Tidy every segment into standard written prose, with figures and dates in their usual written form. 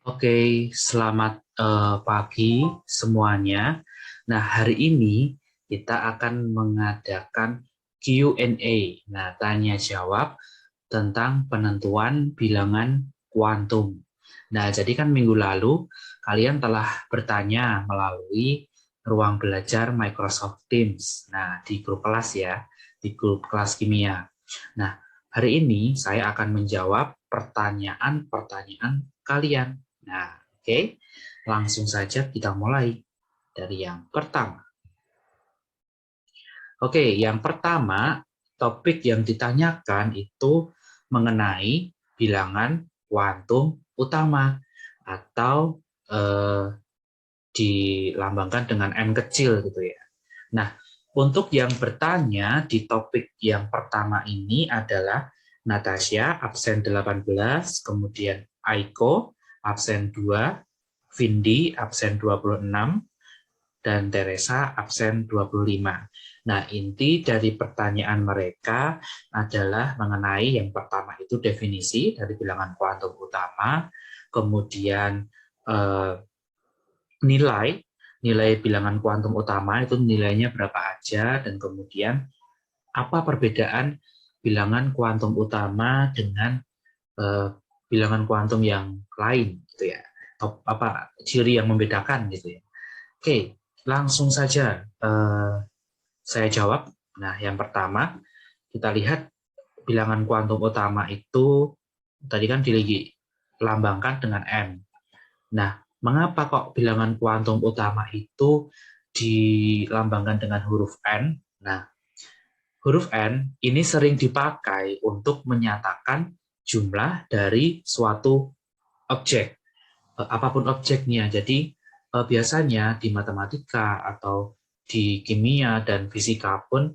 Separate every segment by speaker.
Speaker 1: Oke, selamat pagi semuanya. Nah, hari ini kita akan mengadakan Q&A. Nah, tanya jawab tentang penentuan bilangan kuantum. Nah, jadi kan minggu lalu kalian telah bertanya melalui ruang belajar Microsoft Teams. Nah, di grup kelas ya, di grup kelas kimia. Nah, hari ini saya akan menjawab pertanyaan-pertanyaan kalian. Nah, oke. Langsung saja kita mulai dari yang pertama. Oke, yang pertama, topik yang ditanyakan itu mengenai bilangan kuantum utama atau dilambangkan dengan M kecil gitu ya. Nah, untuk yang bertanya di topik yang pertama ini adalah Natasha, absen 18, kemudian Aiko, absen 2, Vindi, absen 26, dan Teresa, absen 25. Nah, inti dari pertanyaan mereka adalah mengenai yang pertama itu definisi dari bilangan kuantum utama, kemudian nilai bilangan kuantum utama itu nilainya berapa aja, dan kemudian apa perbedaan bilangan kuantum utama dengan bilangan kuantum yang lain gitu ya, atau apa ciri yang membedakan gitu ya. Oke, langsung saja saya jawab. Nah, yang pertama kita lihat bilangan kuantum utama itu tadi kan dilambangkan dengan M. Nah, mengapa kok bilangan kuantum utama itu dilambangkan dengan huruf N? Nah, huruf N ini sering dipakai untuk menyatakan jumlah dari suatu objek, apapun objeknya. Jadi, biasanya di matematika atau di kimia dan fisika pun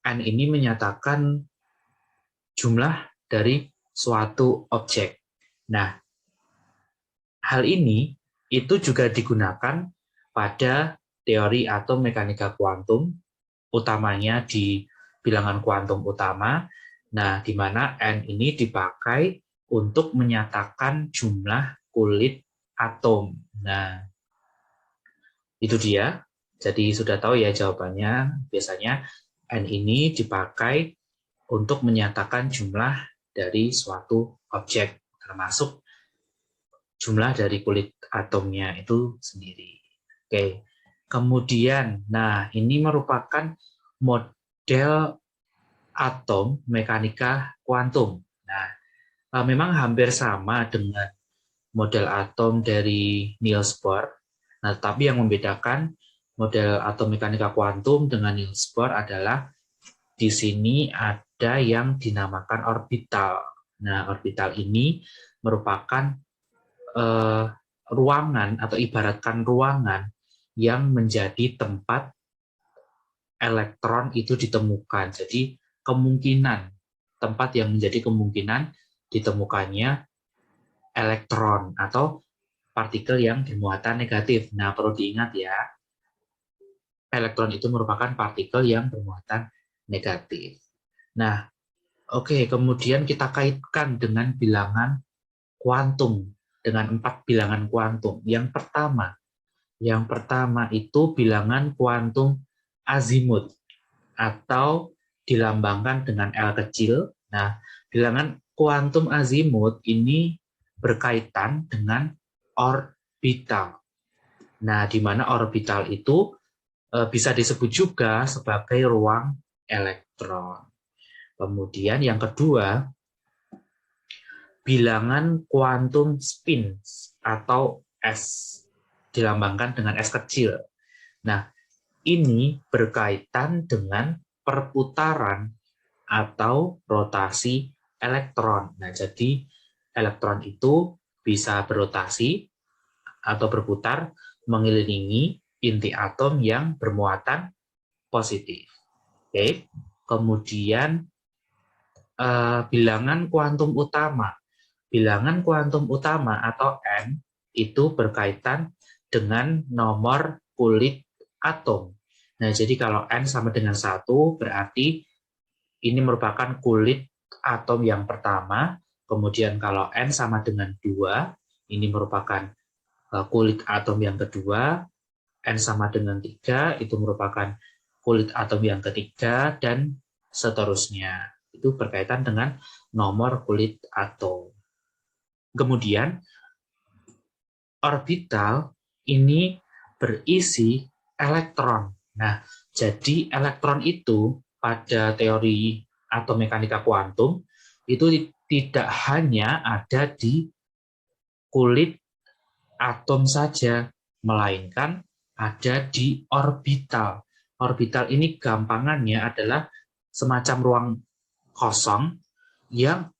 Speaker 1: N ini menyatakan jumlah dari suatu objek. Nah, hal ini itu juga digunakan pada teori atom mekanika kuantum, utamanya di bilangan kuantum utama, nah di mana N ini dipakai untuk menyatakan jumlah kulit atom. Nah, itu dia. Jadi sudah tahu ya jawabannya. Biasanya N ini dipakai untuk menyatakan jumlah dari suatu objek, termasuk jumlah dari kulit atomnya itu sendiri. Oke, kemudian, nah ini merupakan model atom mekanika kuantum. Nah, memang hampir sama dengan model atom dari Niels Bohr. Nah, tapi yang membedakan model atom mekanika kuantum dengan Niels Bohr adalah di sini ada yang dinamakan orbital. Nah, orbital ini merupakan ruangan atau ibaratkan ruangan yang menjadi tempat elektron itu ditemukan. Jadi kemungkinan tempat yang menjadi kemungkinan ditemukannya elektron atau partikel yang bermuatan negatif. Nah, perlu diingat ya, elektron itu merupakan partikel yang bermuatan negatif. Nah, oke, kemudian kita kaitkan dengan bilangan kuantum, dengan 4 bilangan kuantum. Yang pertama itu bilangan kuantum azimut atau dilambangkan dengan L kecil. Nah, bilangan kuantum azimut ini berkaitan dengan orbital. Nah, di mana orbital itu bisa disebut juga sebagai ruang elektron. Kemudian yang kedua, bilangan kuantum spin atau S, dilambangkan dengan S kecil. Nah, ini berkaitan dengan perputaran atau rotasi elektron. Nah, jadi elektron itu bisa berotasi atau berputar mengelilingi inti atom yang bermuatan positif. Oke. Kemudian bilangan kuantum utama. Bilangan kuantum utama atau N itu berkaitan dengan nomor kulit atom. Nah, jadi kalau N sama dengan 1 berarti ini merupakan kulit atom yang pertama. Kemudian kalau N sama dengan 2 ini merupakan kulit atom yang kedua, N sama dengan 3, itu merupakan kulit atom yang ketiga, dan seterusnya. Itu berkaitan dengan nomor kulit atom. Kemudian, orbital ini berisi elektron. Nah, jadi elektron itu pada teori atom mekanika kuantum itu tidak hanya ada di kulit atom saja, melainkan ada di orbital. Orbital ini gampangannya adalah semacam ruang kosong yang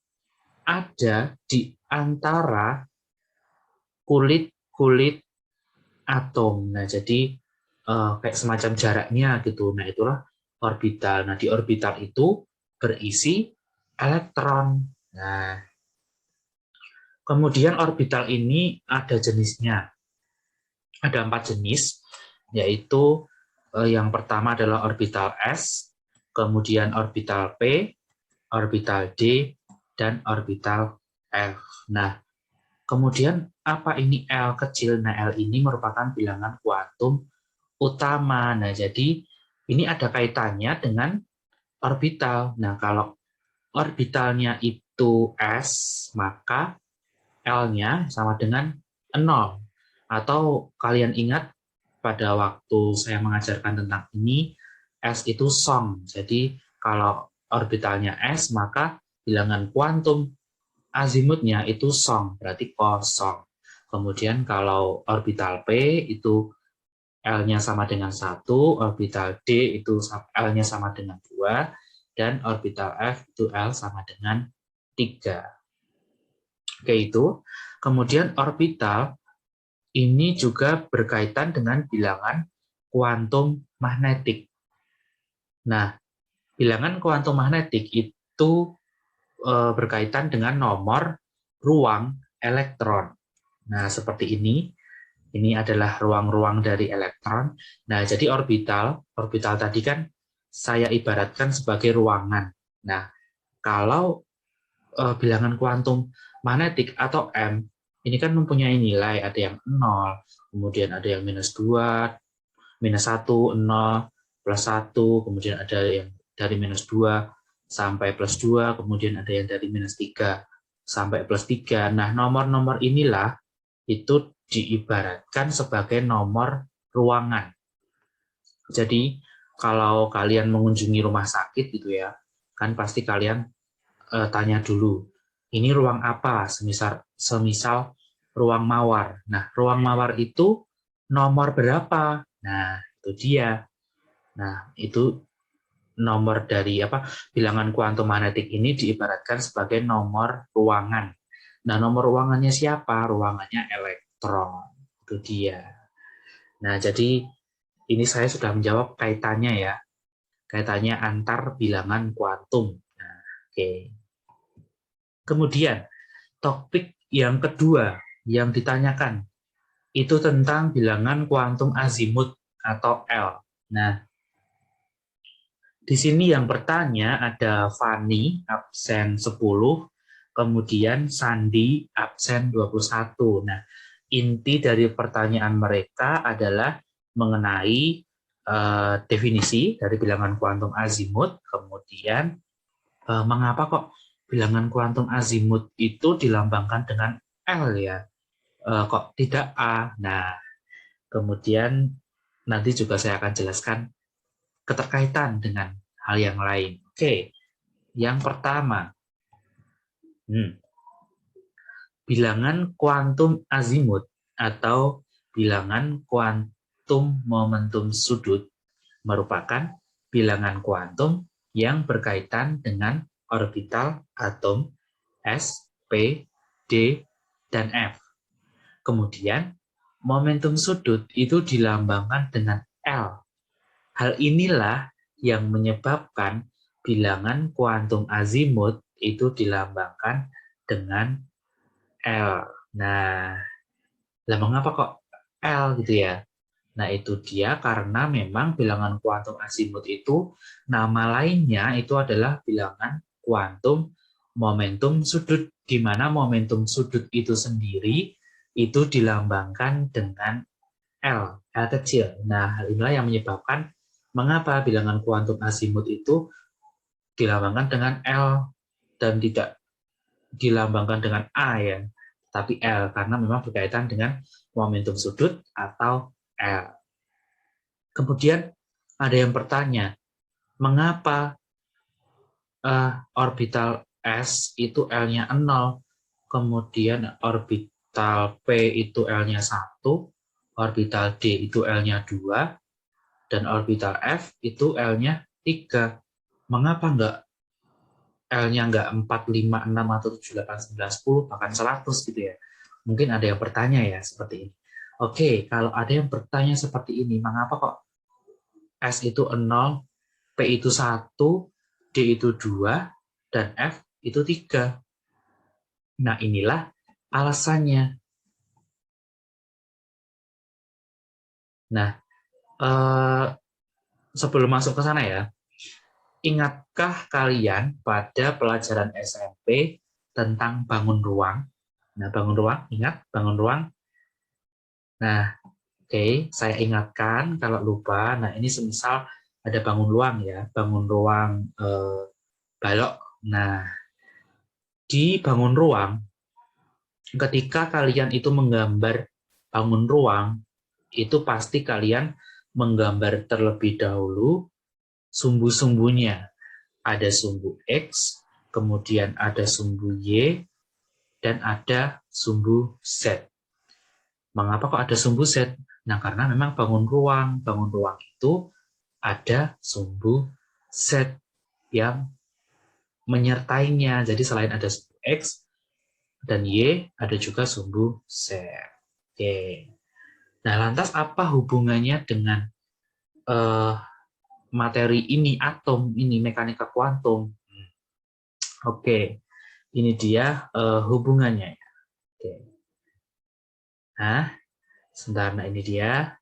Speaker 1: ada di antara kulit-kulit atom. Nah, jadi kayak semacam jaraknya gitu. Nah, itulah orbital. Nah, di orbital itu berisi elektron. Nah, kemudian orbital ini ada jenisnya. Ada 4 jenis, yaitu yang pertama adalah orbital S, kemudian orbital P, orbital D, dan orbital F. Nah, kemudian apa ini L kecil? Nah, L ini merupakan bilangan kuantum utama. Nah, jadi ini ada kaitannya dengan orbital. Nah, kalau orbitalnya itu S, maka L-nya sama dengan 0. Atau kalian ingat pada waktu saya mengajarkan tentang ini, S itu song. Jadi kalau orbitalnya S, maka bilangan kuantum azimutnya itu song, berarti kosong. Kemudian kalau orbital P itu L-nya sama dengan 1, orbital D itu L-nya sama dengan 2, dan orbital F itu L sama dengan 3. Oke, itu. Kemudian orbital ini juga berkaitan dengan bilangan kuantum magnetik. Nah, bilangan kuantum magnetik itu berkaitan dengan nomor ruang elektron. Nah, seperti ini. Ini adalah ruang-ruang dari elektron. Nah, jadi orbital tadi kan saya ibaratkan sebagai ruangan. Nah, kalau bilangan kuantum magnetik atau M, ini kan mempunyai nilai, ada yang 0, kemudian ada yang -2, -1, 0, +1, kemudian ada yang dari -2 sampai +2, kemudian ada yang dari -3 sampai +3. Nah, nomor-nomor inilah itu diibaratkan sebagai nomor ruangan. Jadi, kalau kalian mengunjungi rumah sakit gitu ya, kan pasti kalian tanya dulu, ini ruang apa? Semisal ruang mawar. Nah, ruang mawar itu nomor berapa? Nah, itu dia. Nah, itu nomor dari bilangan kuantum magnetik ini diibaratkan sebagai nomor ruangan. Nah, nomor ruangannya siapa? Ruangannya elektron. Itu dia. Nah, jadi ini saya sudah menjawab kaitannya ya. Kaitannya antar bilangan kuantum. Nah, oke. Kemudian, topik yang kedua yang ditanyakan itu tentang bilangan kuantum azimut atau L. Nah, di sini yang bertanya ada Fani, absen 10, kemudian Sandi, absen 21. Nah, inti dari pertanyaan mereka adalah mengenai definisi dari bilangan kuantum azimut, kemudian mengapa kok bilangan kuantum azimut itu dilambangkan dengan L ya, kok tidak A. Nah, kemudian nanti juga saya akan jelaskan keterkaitan dengan hal yang lain. Oke, yang pertama, bilangan kuantum azimut atau bilangan kuantum momentum sudut merupakan bilangan kuantum yang berkaitan dengan orbital atom S, P, D, dan F. Kemudian, momentum sudut itu dilambangkan dengan L. Hal inilah yang menyebabkan bilangan kuantum azimut itu dilambangkan dengan L. Nah, mengapa kok L gitu ya? Nah, itu dia karena memang bilangan kuantum azimut itu nama lainnya itu adalah bilangan kuantum momentum sudut, di mana momentum sudut itu sendiri itu dilambangkan dengan L kecil. Nah, hal inilah yang menyebabkan mengapa bilangan kuantum azimut itu dilambangkan dengan L dan tidak dilambangkan dengan A ya, tapi L karena memang berkaitan dengan momentum sudut atau L. Kemudian ada yang bertanya, mengapa orbital S itu L-nya 0, kemudian orbital P itu L-nya 1, orbital D itu L-nya 2, dan orbital F itu L-nya 3. Mengapa enggak L-nya enggak 4, 5, 6, atau 7, 8, 9, 10, bahkan 100 gitu ya? Mungkin ada yang bertanya ya seperti ini. Oke, kalau ada yang bertanya seperti ini, mengapa kok S itu 0, P itu 1, D itu 2, dan F itu 3? Nah, inilah alasannya. Nah, sebelum masuk ke sana ya, ingatkah kalian pada pelajaran SMP tentang bangun ruang? Nah, bangun ruang, ingat bangun ruang? Nah, oke, saya ingatkan kalau lupa. Nah, ini semisal ada bangun ruang ya, bangun ruang balok. Nah, di bangun ruang, ketika kalian itu menggambar bangun ruang, itu pasti kalian menggambar terlebih dahulu sumbu-sumbunya. Ada sumbu X, kemudian ada sumbu Y, dan ada sumbu Z. Mengapa kok ada sumbu Z? Nah, karena memang bangun ruang itu ada sumbu Z yang menyertainya. Jadi selain ada sumbu X dan Y, ada juga sumbu Z. Oke. Nah, lantas apa hubungannya dengan materi ini, atom ini, mekanika kuantum? Oke, ini dia hubungannya. Oke. Nah, sebentar, nah ini dia.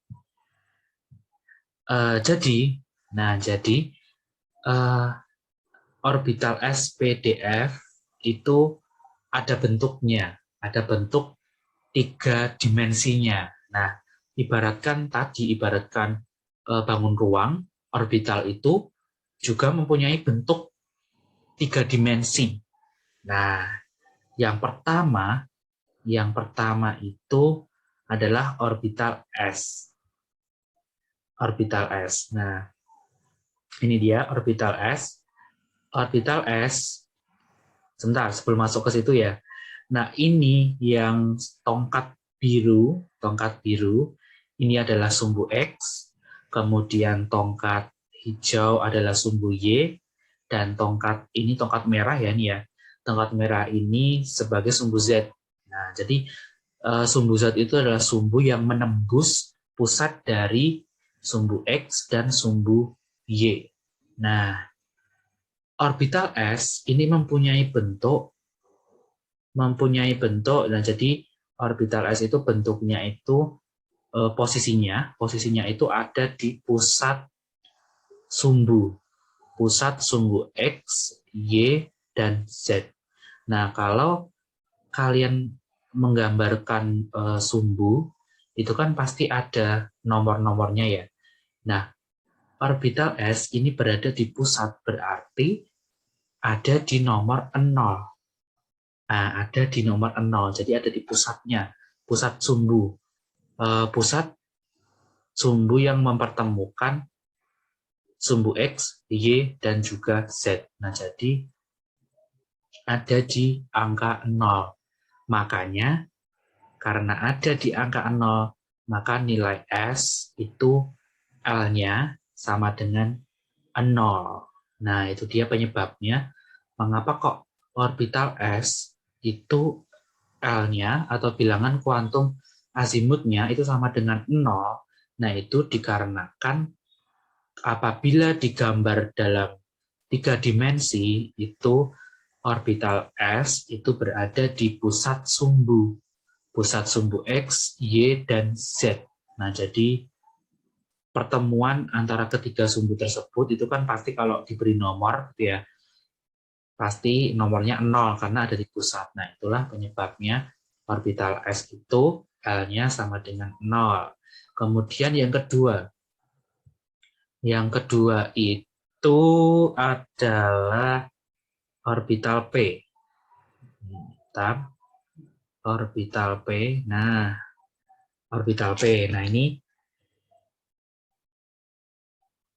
Speaker 1: Jadi orbital SPDF itu ada bentuknya, ada bentuk 3 dimensinya. Nah, ibaratkan bangun ruang, orbital itu juga mempunyai bentuk 3 dimensi. Nah, yang pertama itu adalah orbital S. Orbital S. Nah, ini dia orbital S. Orbital S. Sebentar, sebelum masuk ke situ ya. Nah, ini yang tongkat biru, ini adalah sumbu X, kemudian tongkat hijau adalah sumbu Y, dan tongkat merah ya, ini ya. Tongkat merah ini sebagai sumbu Z. Nah, jadi sumbu Z itu adalah sumbu yang menembus pusat dari sumbu X dan sumbu Y. Nah, orbital S ini mempunyai bentuk, nah jadi orbital S itu bentuknya itu posisinya itu ada di pusat sumbu X, Y, dan Z. Nah, kalau kalian menggambarkan sumbu, itu kan pasti ada nomor-nomornya ya. Nah, orbital S ini berada di pusat, berarti ada di nomor 0. Nah, ada di nomor 0, jadi ada di pusatnya, pusat sumbu. Pusat sumbu yang mempertemukan sumbu X, Y, dan juga Z. Nah, jadi ada di angka 0. Makanya, karena ada di angka 0, maka nilai S itu L-nya sama dengan 0. Nah, itu dia penyebabnya. Mengapa kok orbital S itu L-nya atau bilangan kuantum azimutnya itu sama dengan 0? Nah, itu dikarenakan apabila digambar dalam 3 dimensi, itu orbital S itu berada di pusat sumbu X, Y, dan Z. Nah, jadi pertemuan antara ketiga sumbu tersebut itu kan pasti kalau diberi nomor gitu ya, pasti nomornya 0 karena ada di pusat. Nah, itulah penyebabnya orbital S itu L-nya sama dengan 0. Kemudian yang kedua itu adalah orbital P. Tab, orbital P. Nah, orbital P. Nah, ini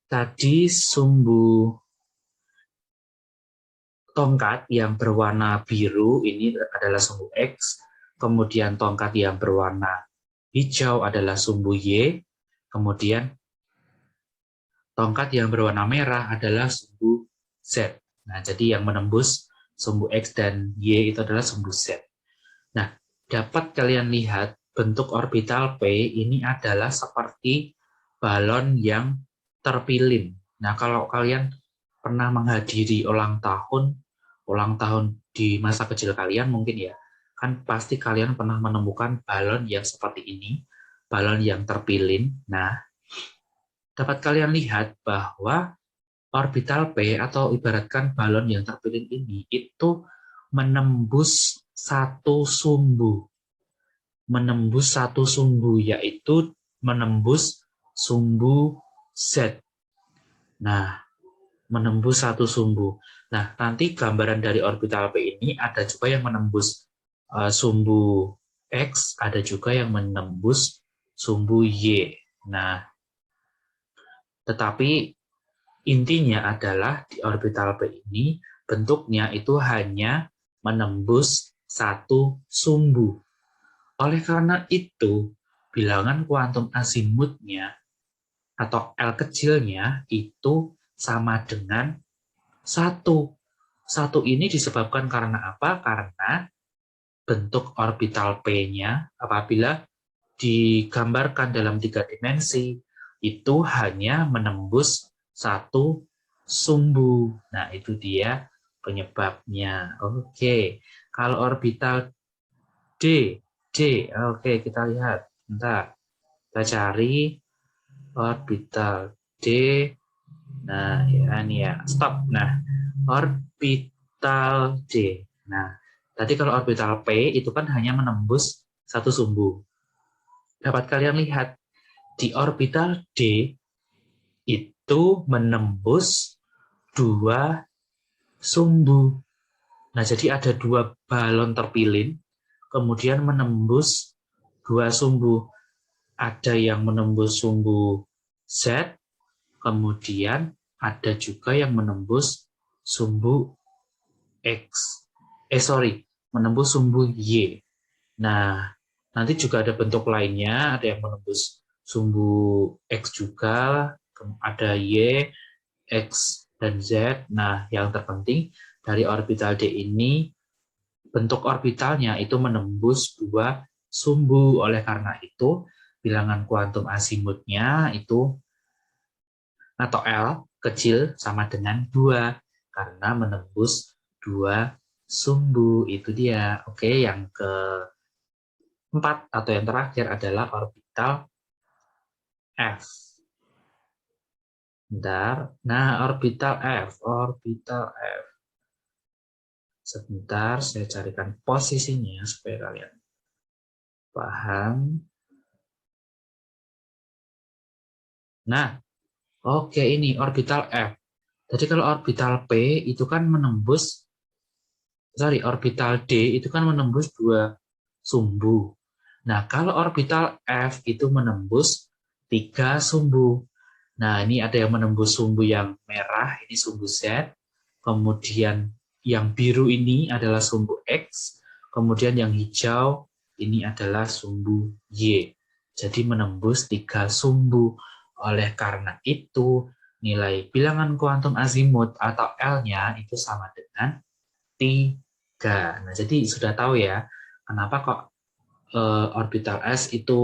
Speaker 1: tadi sumbu tongkat yang berwarna biru ini adalah sumbu X, kemudian tongkat yang berwarna hijau adalah sumbu Y, kemudian tongkat yang berwarna merah adalah sumbu Z. Nah, jadi yang menembus sumbu X dan Y itu adalah sumbu Z. Nah, dapat kalian lihat bentuk orbital P ini adalah seperti balon yang terpilin. Nah, kalau kalian pernah menghadiri ulang tahun di masa kecil kalian mungkin ya, kan pasti kalian pernah menemukan balon yang seperti ini, balon yang terpilin. Nah, dapat kalian lihat bahwa orbital P atau ibaratkan balon yang terpilin ini itu menembus satu sumbu. Menembus satu sumbu, yaitu menembus sumbu Z. Nah, menembus satu sumbu. Nah, nanti gambaran dari orbital P ini ada juga yang menembus sumbu X, ada juga yang menembus sumbu Y. Nah, tetapi intinya adalah di orbital P ini bentuknya itu hanya menembus satu sumbu. Oleh karena itu, bilangan kuantum azimutnya atau L kecilnya itu sama dengan 1. 1 ini disebabkan karena apa? Karena bentuk orbital P-nya apabila digambarkan dalam 3 dimensi itu hanya menembus satu sumbu. Nah, itu dia penyebabnya. Oke, kalau orbital D, oke kita lihat. Bentar, kita cari orbital D. Nah, ya ini ya, stop. Nah, orbital D. Nah, tadi kalau orbital P itu kan hanya menembus satu sumbu. Dapat kalian lihat di orbital D itu menembus dua sumbu. Nah, jadi ada dua balon terpilin, kemudian menembus dua sumbu. Ada yang menembus sumbu Z, kemudian ada juga yang menembus sumbu X. Menembus sumbu Y. Nah, nanti juga ada bentuk lainnya, ada yang menembus sumbu X juga, ada Y, X, dan Z. Nah, yang terpenting dari orbital D ini, bentuk orbitalnya itu menembus dua sumbu. Oleh karena itu, bilangan kuantum azimutnya itu, atau L kecil sama dengan 2, karena menembus dua sumbu. Itu dia. Oke, yang keempat atau yang terakhir adalah orbital F. Bentar. Nah, orbital F. Sebentar, saya carikan posisinya supaya kalian paham. Nah, oke ini orbital F. Jadi kalau orbital P itu kan orbital D itu kan menembus dua sumbu. Nah, kalau orbital F itu menembus tiga sumbu. Nah, ini ada yang menembus sumbu yang merah, ini sumbu Z. Kemudian yang biru ini adalah sumbu X. Kemudian yang hijau ini adalah sumbu Y. Jadi menembus tiga sumbu. Oleh karena itu, nilai bilangan kuantum azimut atau L-nya itu sama dengan 3. Nah, jadi sudah tahu ya, kenapa kok orbital S itu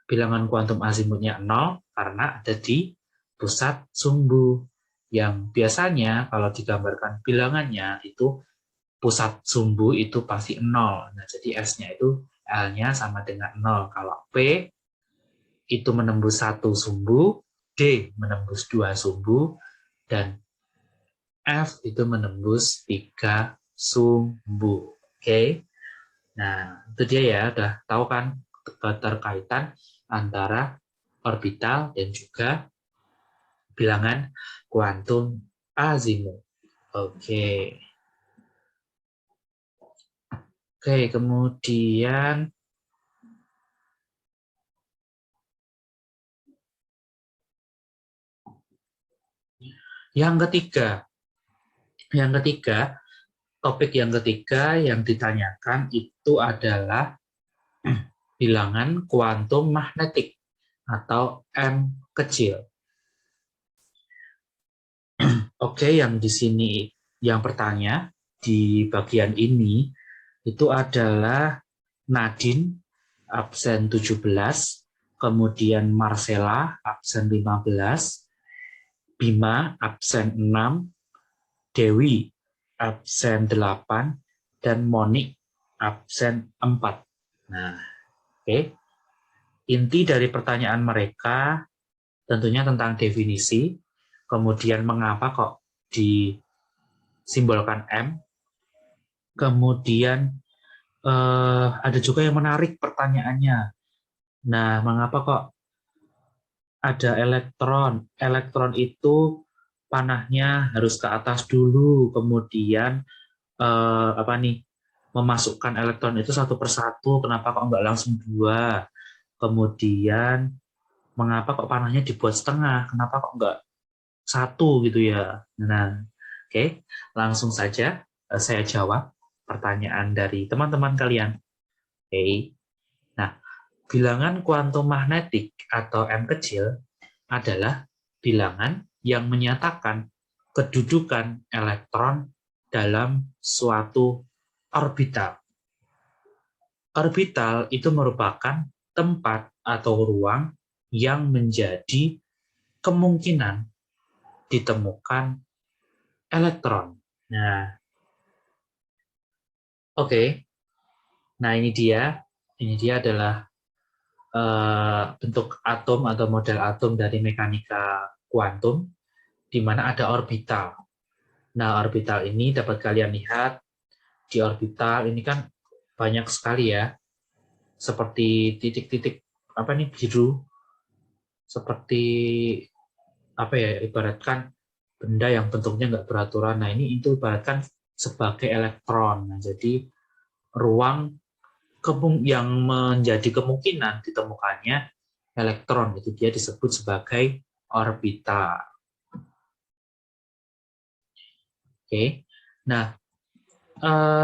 Speaker 1: bilangan kuantum azimutnya 0, karena ada di pusat sumbu. Yang biasanya kalau digambarkan bilangannya itu pusat sumbu itu pasti 0. Nah, jadi S-nya itu L-nya sama dengan 0. Kalau P itu menembus satu sumbu, D menembus dua sumbu, dan F itu menembus tiga sumbu. Oke. Nah, itu dia ya, udah tahu kan keterkaitan antara orbital dan juga bilangan kuantum azimut. Oke. Oke, kemudian yang ketiga. Yang ketiga, topik yang ketiga yang ditanyakan itu adalah bilangan kuantum magnetik atau M kecil. Oke, yang di sini yang bertanya di bagian ini itu adalah Nadine absen 17, kemudian Marcella absen 15, Bima absen 6, Dewi absen 8, dan Monik absen 4. Nah, oke. Inti dari pertanyaan mereka tentunya tentang definisi, kemudian mengapa kok disimbolkan M, kemudian ada juga yang menarik pertanyaannya. Nah, mengapa kok ada elektron? Elektron itu panahnya harus ke atas dulu, kemudian apa nih, memasukkan elektron itu satu persatu, kenapa kok nggak langsung dua? Kemudian mengapa kok panahnya dibuat setengah? Kenapa kok nggak satu gitu ya? Nah, oke, langsung saja saya jawab pertanyaan dari teman-teman kalian. Oke, nah, bilangan kuantum magnetik atau M kecil adalah bilangan yang menyatakan kedudukan elektron dalam suatu orbital. Orbital itu merupakan tempat atau ruang yang menjadi kemungkinan ditemukan elektron. Nah, oke. Nah, ini dia adalah bentuk atom atau model atom dari mekanika kuantum, di mana ada orbital. Nah, orbital ini dapat kalian lihat di orbital ini kan banyak sekali ya, seperti titik-titik apa nih biru, seperti apa ya, ibaratkan benda yang bentuknya nggak beraturan. Nah, ini itu ibaratkan sebagai elektron. Nah, jadi ruang yang menjadi kemungkinan ditemukannya elektron itu dia disebut sebagai orbital. Oke, nah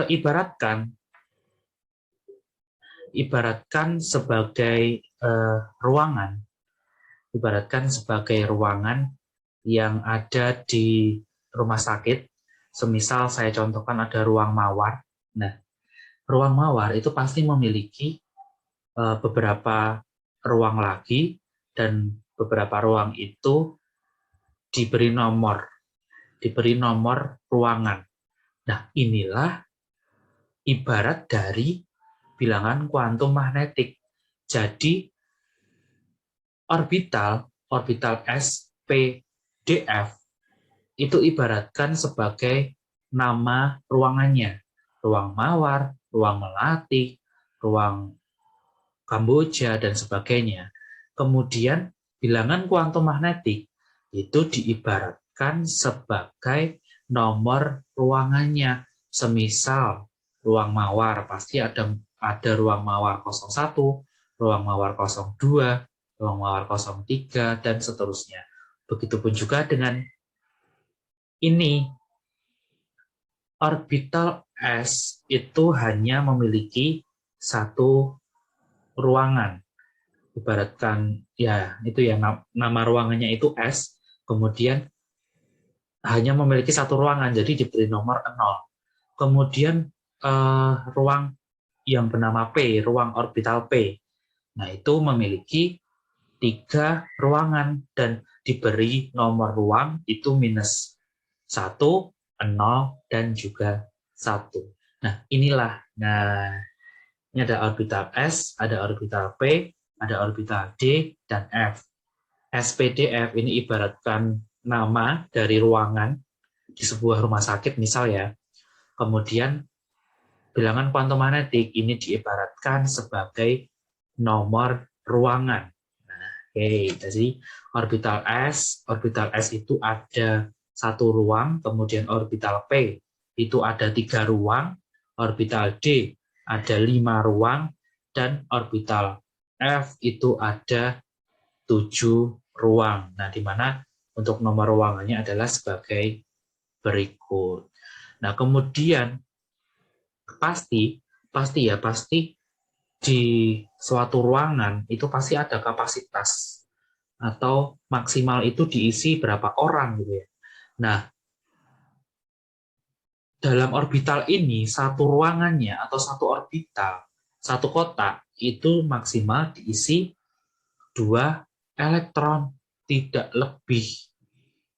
Speaker 1: ibaratkan sebagai ruangan yang ada di rumah sakit. Semisal saya contohkan ada ruang mawar. Nah, ruang mawar itu pasti memiliki beberapa ruang lagi, dan beberapa ruang itu diberi nomor ruangan. Nah, inilah ibarat dari bilangan kuantum magnetik. Jadi orbital S, P, D, F itu ibaratkan sebagai nama ruangannya. Ruang mawar, ruang melati, ruang Kamboja, dan sebagainya. Kemudian bilangan kuantum magnetik itu diibaratkan sebagai nomor ruangannya. Semisal ruang mawar pasti ada ruang mawar 01, ruang mawar 02, ruang mawar 03, dan seterusnya. Begitupun juga dengan ini, orbital S itu hanya memiliki satu ruangan. Ibaratkan ya itu ya, nama ruangannya itu S, kemudian hanya memiliki satu ruangan, jadi diberi nomor 0. Kemudian ruang yang bernama P, ruang orbital P, nah itu memiliki 3 ruangan dan diberi nomor ruang itu minus 1, 0, dan juga 1. Nah, inilah. Nah, ini ada orbital S, ada orbital P, ada orbital D, dan F. SPDF ini ibaratkan nama dari ruangan di sebuah rumah sakit misal ya. Kemudian bilangan kuantum magnetik ini diibaratkan sebagai nomor ruangan. Nah, oke, jadi orbital S itu ada satu ruang, kemudian orbital P itu ada 3 ruang, orbital D ada 5 ruang, dan orbital F itu ada 7 ruang. Nah, di mana untuk nomor ruangannya adalah sebagai berikut. Nah, kemudian pasti di suatu ruangan itu pasti ada kapasitas atau maksimal itu diisi berapa orang gitu ya. Nah, dalam orbital ini satu ruangannya atau satu orbital, satu kotak itu maksimal diisi 2 elektron, tidak lebih.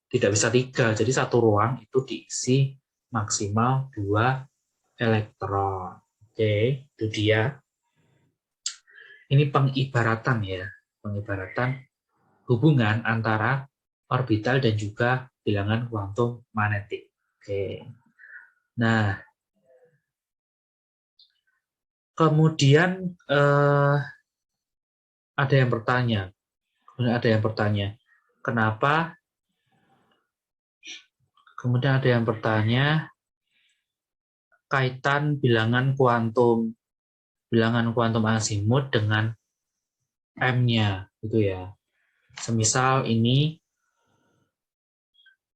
Speaker 1: Tidak bisa 3. Jadi satu ruang itu diisi maksimal 2 elektron. Oke, itu dia. Ini pengibaratan ya, pengibaratan hubungan antara orbital dan juga bilangan kuantum magnetik. Oke. Nah, kemudian ada yang bertanya, kenapa? Kemudian ada yang bertanya kaitan bilangan kuantum azimut dengan M-nya, gitu ya. Semisal ini,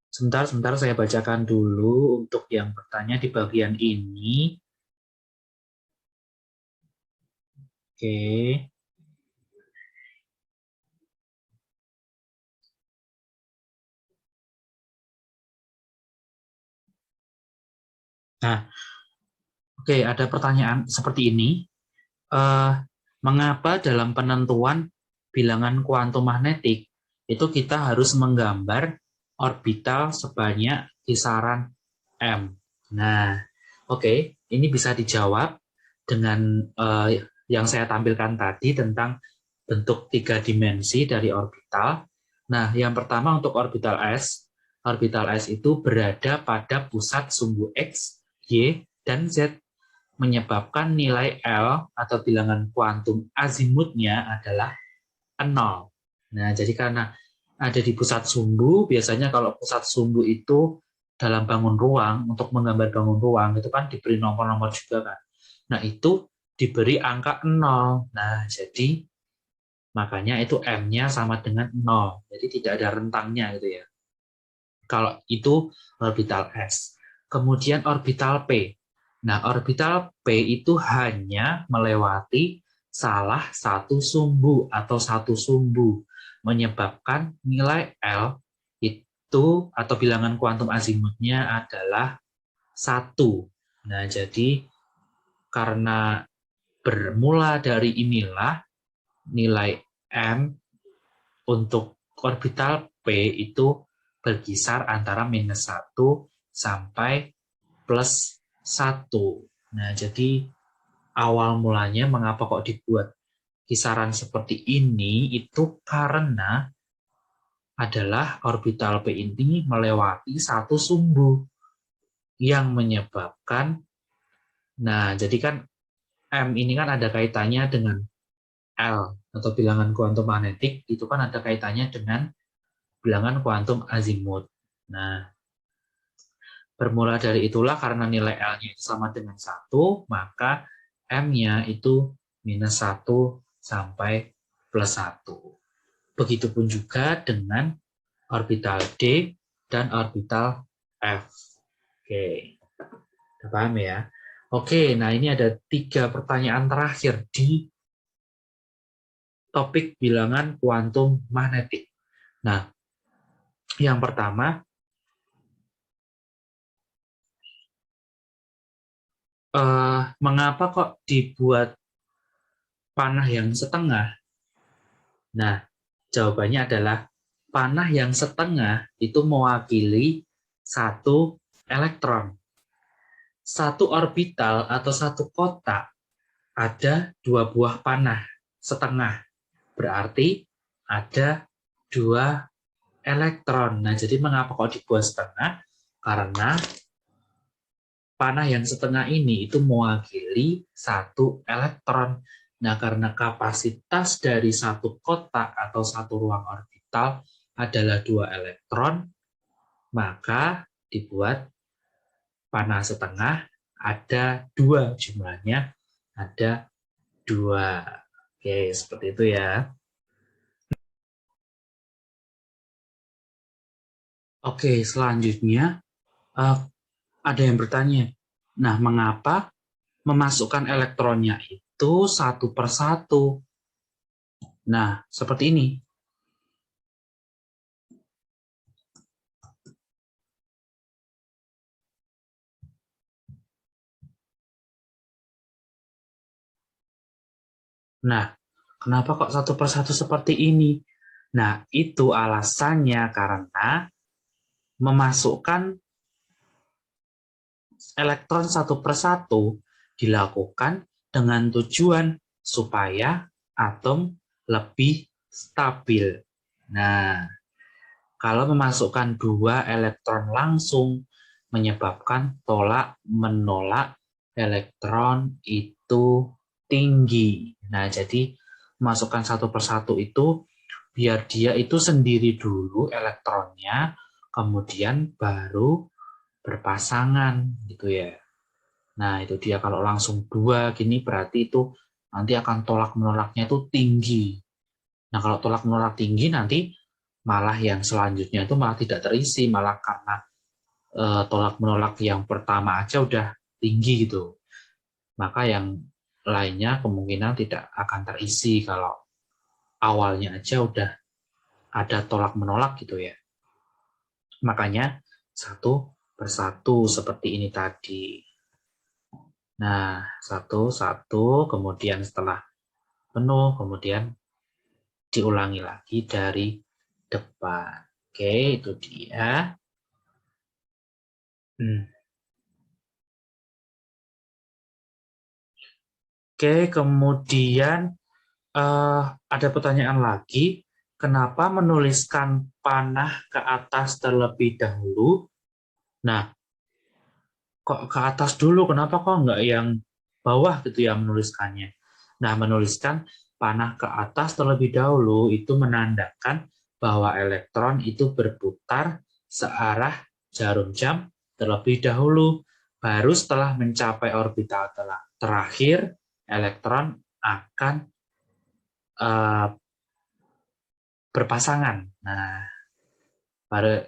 Speaker 1: sebentar saya bacakan dulu untuk yang bertanya di bagian ini. Oke. Nah, oke, ada pertanyaan seperti ini. Mengapa dalam penentuan bilangan kuantum magnetik itu kita harus menggambar orbital sebanyak kisaran M? Nah, oke, ini bisa dijawab dengan yang saya tampilkan tadi tentang bentuk 3 dimensi dari orbital. Nah, yang pertama untuk orbital S itu berada pada pusat sumbu X, Y, dan Z, menyebabkan nilai L atau bilangan kuantum azimutnya adalah 0. Nah, jadi karena ada di pusat sumbu, biasanya kalau pusat sumbu itu dalam bangun ruang, untuk menggambar bangun ruang, itu kan diberi nomor-nomor juga kan. Nah, itu diberi angka 0. Nah, jadi makanya itu M-nya sama dengan 0. Jadi tidak ada rentangnya gitu ya. Kalau itu orbital S. Kemudian orbital P. Nah, orbital P itu hanya melewati salah satu sumbu atau satu sumbu, menyebabkan nilai L itu atau bilangan kuantum azimutnya adalah 1. Nah, jadi karena bermula dari inilah nilai M untuk orbital P itu berkisar antara -1 sampai +1. Nah, jadi awal mulanya mengapa kok dibuat kisaran seperti ini itu karena adalah orbital P ini melewati satu sumbu yang menyebabkan, nah jadi kan M ini kan ada kaitannya dengan L atau bilangan kuantum magnetik, itu kan ada kaitannya dengan bilangan kuantum azimut. Nah, bermula dari itulah karena nilai L-nya itu sama dengan 1, maka M-nya itu -1 sampai +1. Begitupun juga dengan orbital D dan orbital F. Oke, udah paham ya? Oke, nah ini ada 3 pertanyaan terakhir di topik bilangan kuantum magnetik. Nah, yang pertama, mengapa kok dibuat panah yang setengah? Nah, jawabannya adalah panah yang setengah itu mewakili 1 elektron. Satu orbital atau satu kotak ada 2 buah panah setengah. Berarti ada 2 elektron. Nah, jadi mengapa kok dibuat setengah? Karena panah yang setengah ini itu mewakili satu elektron. Nah, karena kapasitas dari satu kotak atau satu ruang orbital adalah 2 elektron, maka dibuat panah setengah ada 2 jumlahnya, ada 2. Oke, seperti itu ya. Oke, selanjutnya ada yang bertanya, nah mengapa memasukkan elektronnya itu satu per satu? Nah, seperti ini. Nah, kenapa kok satu per satu seperti ini? Nah, itu alasannya karena memasukkan elektron satu per satu dilakukan dengan tujuan supaya atom lebih stabil. Nah, kalau memasukkan 2 elektron langsung menyebabkan tolak-menolak elektron itu tinggi. Nah, jadi memasukkan satu per satu itu biar dia itu sendiri dulu elektronnya, kemudian baru berpasangan gitu ya. Nah, itu dia kalau langsung 2 gini berarti itu nanti akan tolak-menolaknya itu tinggi. Nah, kalau tolak-menolak tinggi nanti malah yang selanjutnya itu malah tidak terisi, malah karena tolak-menolak yang pertama aja udah tinggi gitu. Maka yang lainnya kemungkinan tidak akan terisi kalau awalnya aja udah ada tolak-menolak gitu ya. Makanya satu per satu seperti ini tadi. Nah, satu, kemudian setelah penuh, kemudian diulangi lagi dari depan. Oke, itu dia. Oke, kemudian ada pertanyaan lagi. Kenapa menuliskan panah ke atas terlebih dahulu? Nah, kok ke atas dulu? Kenapa kok nggak yang bawah gitu ya menuliskannya? Nah, menuliskan panah ke atas terlebih dahulu itu menandakan bahwa elektron itu berputar searah jarum jam terlebih dahulu. Baru setelah mencapai orbital terakhir, elektron akan berpasangan. Nah, baru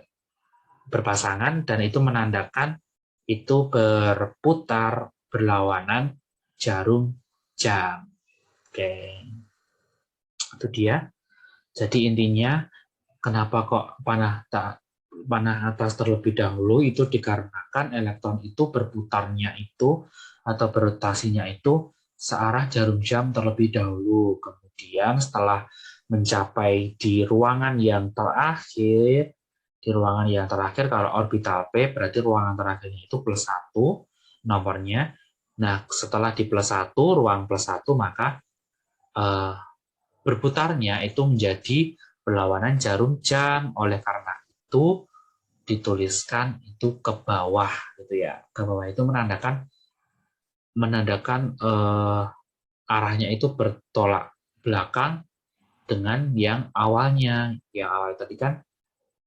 Speaker 1: berpasangan dan itu menandakan itu berputar berlawanan jarum jam. Oke, itu dia. Jadi intinya kenapa kok panah atas terlebih dahulu itu dikarenakan elektron itu berputarnya itu atau berotasinya itu searah jarum jam terlebih dahulu. Kemudian setelah mencapai di ruangan yang terakhir, kalau orbital P berarti ruangan terakhirnya itu +1 nomornya. Nah, setelah di +1, ruang +1, maka berputarnya itu menjadi berlawanan jarum jam. Oleh karena itu dituliskan itu ke bawah gitu ya. Ke bawah itu menandakan arahnya itu bertolak belakang dengan yang awalnya. Yang awal tadi kan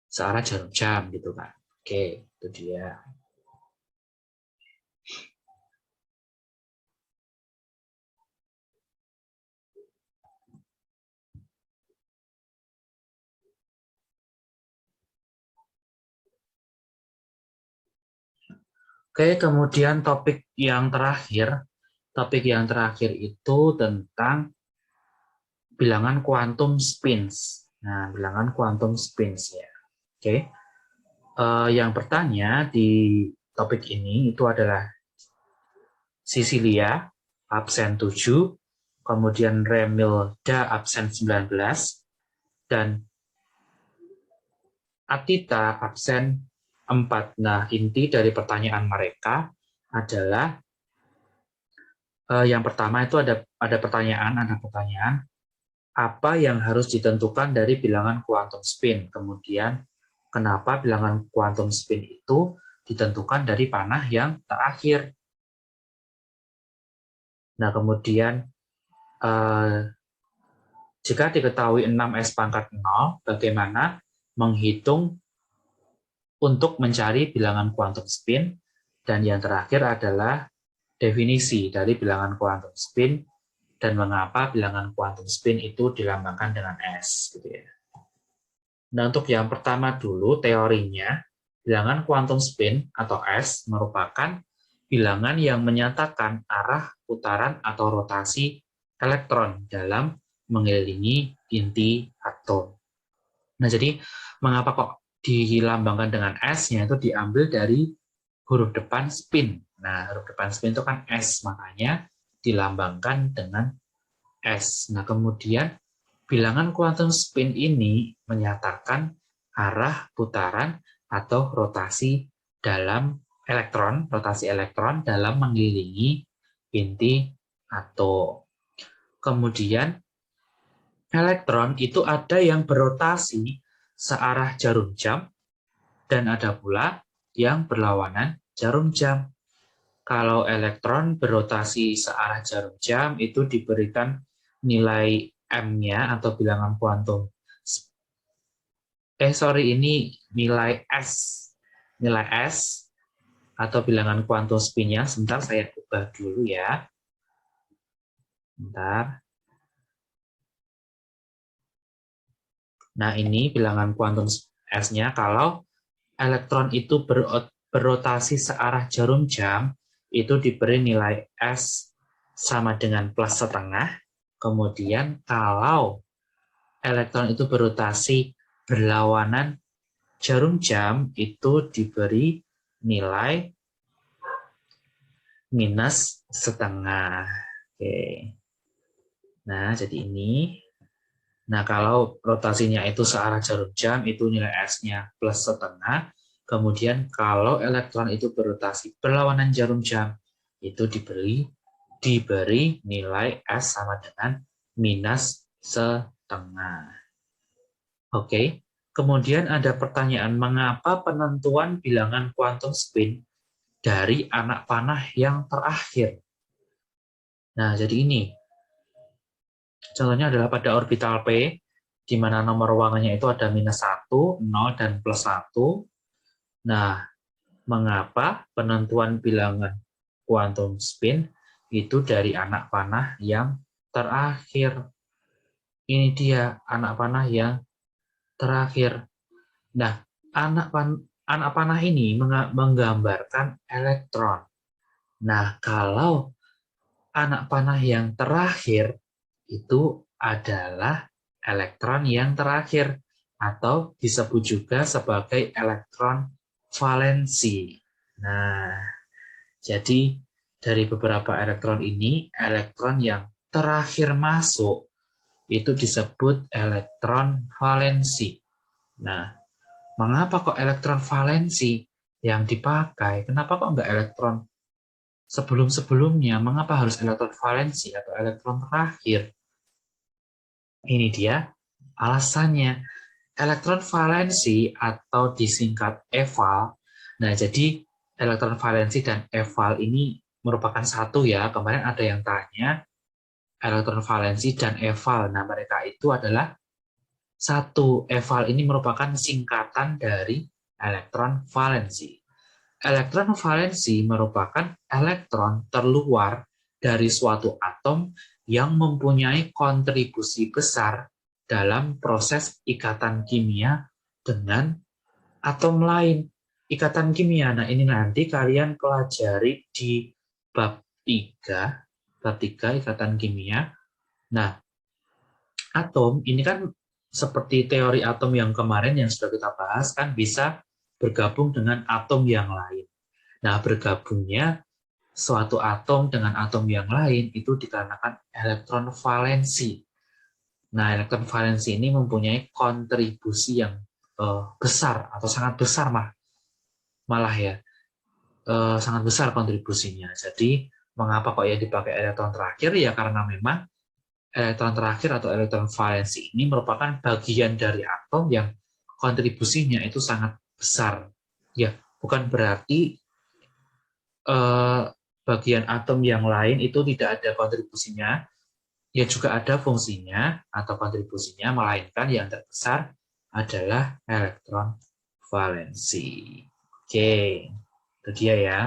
Speaker 1: searah jarum jam gitu kan. Oke, itu dia. Oke, kemudian topik yang terakhir itu tentang bilangan quantum spins. Nah, bilangan quantum spins ya. Oke, yang bertanya di topik ini itu adalah Sisilia, absen 7, kemudian Remilda, absen 19, dan Atita, absen 4. Nah, inti dari pertanyaan mereka adalah yang pertama itu ada pertanyaan, apa yang harus ditentukan dari bilangan quantum spin? Kemudian, kenapa bilangan quantum spin itu ditentukan dari panah yang terakhir. Nah, kemudian jika diketahui 6S pangkat 0, bagaimana menghitung untuk mencari bilangan quantum spin, dan yang terakhir adalah definisi dari bilangan quantum spin dan mengapa bilangan quantum spin itu dilambangkan dengan S. Gitu ya. Nah, untuk yang pertama dulu, teorinya, bilangan quantum spin atau S merupakan bilangan yang menyatakan arah putaran atau rotasi elektron dalam mengelilingi inti atom. Nah, jadi mengapa kok dilambangkan dengan S-nya itu diambil dari huruf depan spin. Nah, huruf depan spin itu kan S, makanya dilambangkan dengan S. Nah, kemudian bilangan quantum spin ini menyatakan arah putaran atau rotasi dalam elektron, rotasi elektron dalam mengelilingi inti atom. Kemudian elektron itu ada yang berotasi searah jarum jam dan ada pula yang berlawanan jarum jam. Kalau elektron berotasi searah jarum jam itu diberikan nilai M-nya atau bilangan kuantum. Ini nilai S. Nilai S atau bilangan kuantum spin-nya. Sebentar saya ubah dulu ya. Bentar. Nah, ini bilangan kuantum S-nya. Kalau elektron itu berotasi searah jarum jam, itu diberi nilai S sama dengan plus setengah. Kemudian kalau elektron itu berotasi berlawanan jarum jam, itu diberi nilai minus setengah. Oke. Nah, jadi ini. Nah, kalau rotasinya itu searah jarum jam, itu nilai S-nya plus setengah. Kemudian kalau elektron itu berotasi berlawanan jarum jam, itu diberi nilai S sama dengan minus setengah. Oke. Kemudian ada pertanyaan, mengapa penentuan bilangan quantum spin dari anak panah yang terakhir? Nah, jadi ini. Contohnya adalah pada orbital P, di mana nomor ruangannya itu ada minus 1, 0, dan plus 1. Nah, mengapa penentuan bilangan quantum spin itu dari anak panah yang terakhir? Ini dia anak panah yang terakhir. Nah, anak panah ini menggambarkan elektron. Nah, kalau anak panah yang terakhir itu adalah elektron yang terakhir, atau disebut juga sebagai elektron valensi. Nah, jadi dari beberapa elektron ini, elektron yang terakhir masuk itu disebut elektron valensi. Nah, mengapa kok elektron valensi yang dipakai? Kenapa kok enggak elektron sebelum-sebelumnya? Mengapa harus elektron valensi atau elektron terakhir? Ini dia alasannya. Elektron valensi atau disingkat eval. Nah, jadi elektron valensi dan eval ini merupakan satu ya. Kemarin ada yang tanya elektron valensi dan eval. Nah, mereka itu adalah satu. Eval ini merupakan singkatan dari elektron valensi. Elektron valensi merupakan elektron terluar dari suatu atom yang mempunyai kontribusi besar dalam proses ikatan kimia dengan atom lain. Ikatan kimia, nah ini nanti kalian pelajari di bab 3, ikatan kimia. Nah, atom ini kan seperti teori atom yang kemarin yang sudah kita bahas, kan bisa bergabung dengan atom yang lain. Nah, bergabungnya suatu atom dengan atom yang lain itu dikarenakan elektron valensi. Nah, elektron valensi ini mempunyai kontribusi yang besar atau sangat besar malah ya, sangat besar kontribusinya. Jadi, mengapa kok ya dipakai elektron terakhir? Ya karena memang elektron terakhir atau elektron valensi ini merupakan bagian dari atom yang kontribusinya itu sangat besar. Ya, bukan berarti bagian atom yang lain itu tidak ada kontribusinya, ya juga ada fungsinya atau kontribusinya, melainkan yang terbesar adalah elektron valensi. Oke, itu dia ya.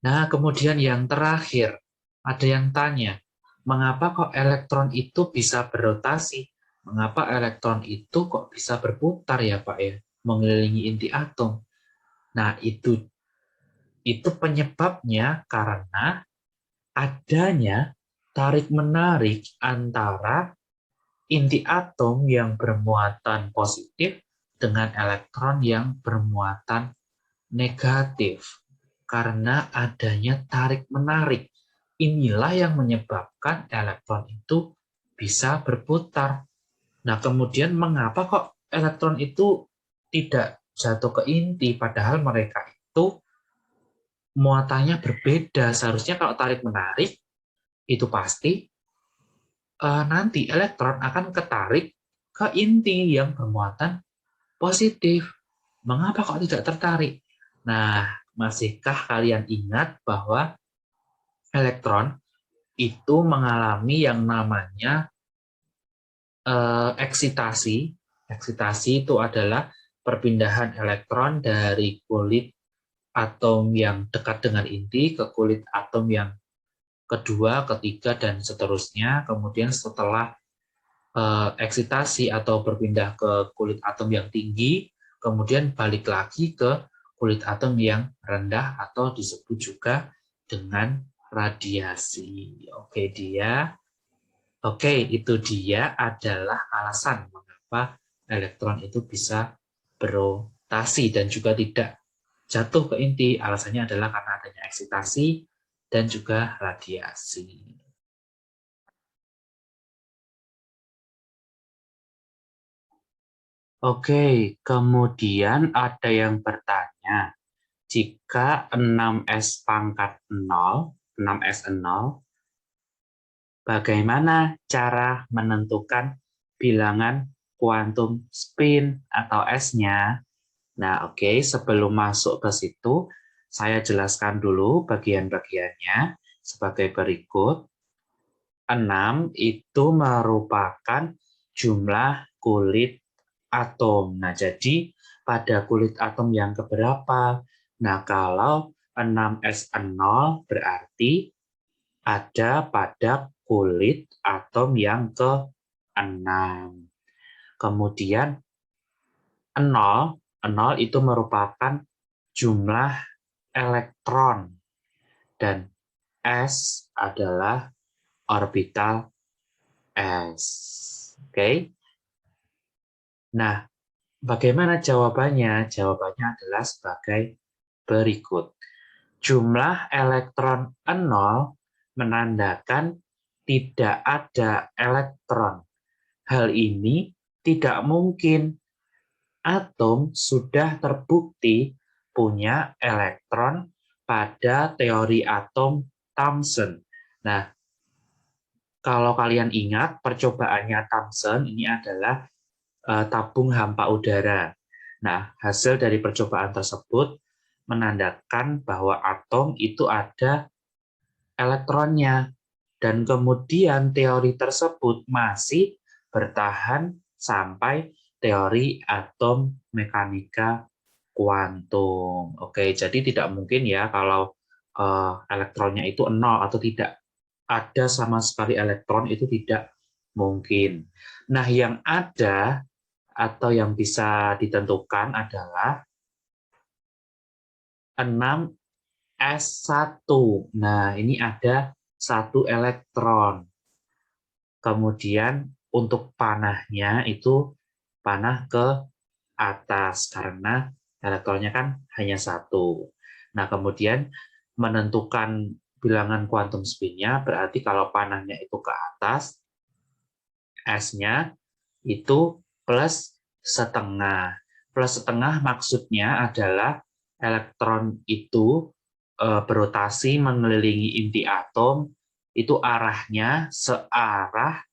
Speaker 1: Nah, kemudian yang terakhir, ada yang tanya, mengapa kok elektron itu bisa berotasi? Mengapa elektron itu kok bisa berputar ya Pak ya, mengelilingi inti atom? Nah, itu penyebabnya karena adanya tarik-menarik antara inti atom yang bermuatan positif dengan elektron yang bermuatan negatif. Karena adanya tarik-menarik. Inilah yang menyebabkan elektron itu bisa berputar. Nah, kemudian mengapa kok elektron itu tidak jatuh ke inti, padahal mereka itu muatannya berbeda. Seharusnya kalau tarik-menarik, itu pasti nanti elektron akan ketarik ke inti yang bermuatan positif. Mengapa kok tidak tertarik? Nah, masihkah kalian ingat bahwa elektron itu mengalami yang namanya eksitasi? Eksitasi itu adalah perpindahan elektron dari kulit atom yang dekat dengan inti ke kulit atom yang kedua, ketiga, dan seterusnya. Kemudian setelah eksitasi atau berpindah ke kulit atom yang tinggi, kemudian balik lagi ke kulit atom yang rendah atau disebut juga dengan radiasi. Itu dia adalah alasan mengapa elektron itu bisa berotasi dan juga tidak jatuh ke inti. Alasannya adalah karena adanya eksitasi dan juga radiasi. Kemudian ada yang bertanya, jika 6S pangkat 0, 6S0, bagaimana cara menentukan bilangan kuantum spin atau S-nya? Nah, sebelum masuk ke situ, saya jelaskan dulu bagian-bagiannya sebagai berikut. 6 itu merupakan jumlah kulit atom. Nah, jadi pada kulit atom yang keberapa? Nah, kalau 6S0 berarti ada pada kulit atom yang ke-6. Kemudian 0 itu merupakan jumlah elektron dan S adalah orbital S. Nah, bagaimana jawabannya? Jawabannya adalah sebagai berikut. Jumlah elektron 0 menandakan tidak ada elektron. Hal ini tidak mungkin. Atom sudah terbukti punya elektron pada teori atom Thomson. Nah, kalau kalian ingat percobaannya Thomson ini adalah tabung hampa udara. Nah, hasil dari percobaan tersebut menandakan bahwa atom itu ada elektronnya. Dan kemudian teori tersebut masih bertahan sampai teori atom mekanika kuantum. Jadi tidak mungkin ya kalau elektronnya itu 0 atau tidak ada sama sekali elektron, itu tidak mungkin. Nah, yang ada atau yang bisa ditentukan adalah 6S1. Nah, ini ada 1 elektron. Kemudian untuk panahnya itu panah ke atas karena elektronnya kan hanya 1. Nah, kemudian menentukan bilangan kuantum spin-nya berarti kalau panahnya itu ke atas, S-nya itu plus setengah. Plus setengah maksudnya adalah elektron itu berotasi mengelilingi inti atom, itu arahnya searah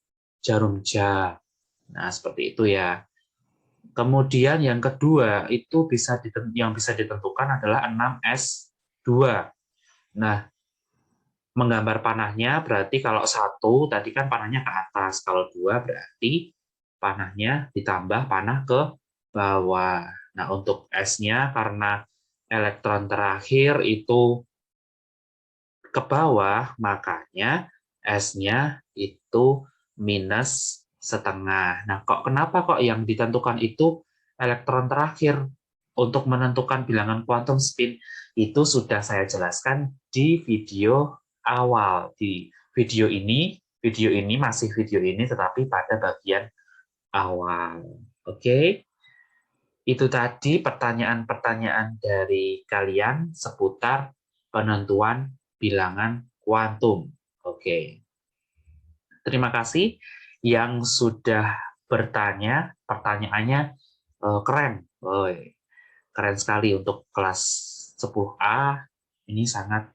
Speaker 1: jarum jam. Nah, seperti itu ya. Kemudian yang kedua itu yang bisa ditentukan adalah 6S2. Nah, menggambar panahnya berarti kalau 1 tadi kan panahnya ke atas, kalau 2 berarti panahnya ditambah panah ke bawah. Nah, untuk S-nya karena elektron terakhir itu ke bawah, makanya S-nya itu minus setengah. Nah, kenapa kok yang ditentukan itu elektron terakhir? Untuk menentukan bilangan quantum spin itu sudah saya jelaskan di video awal. Di video ini masih video ini tetapi pada bagian awal. Oke? Itu tadi pertanyaan-pertanyaan dari kalian seputar penentuan bilangan kuantum. Oke. Terima kasih yang sudah bertanya. Pertanyaannya keren. Keren sekali untuk kelas 10A. Ini sangat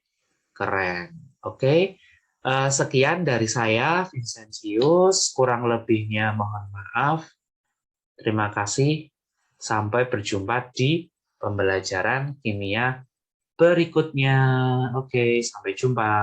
Speaker 1: keren. Oke. Sekian dari saya, Vincentius. Kurang lebihnya mohon maaf. Terima kasih. Sampai berjumpa di pembelajaran kimia berikutnya. Oke, sampai jumpa.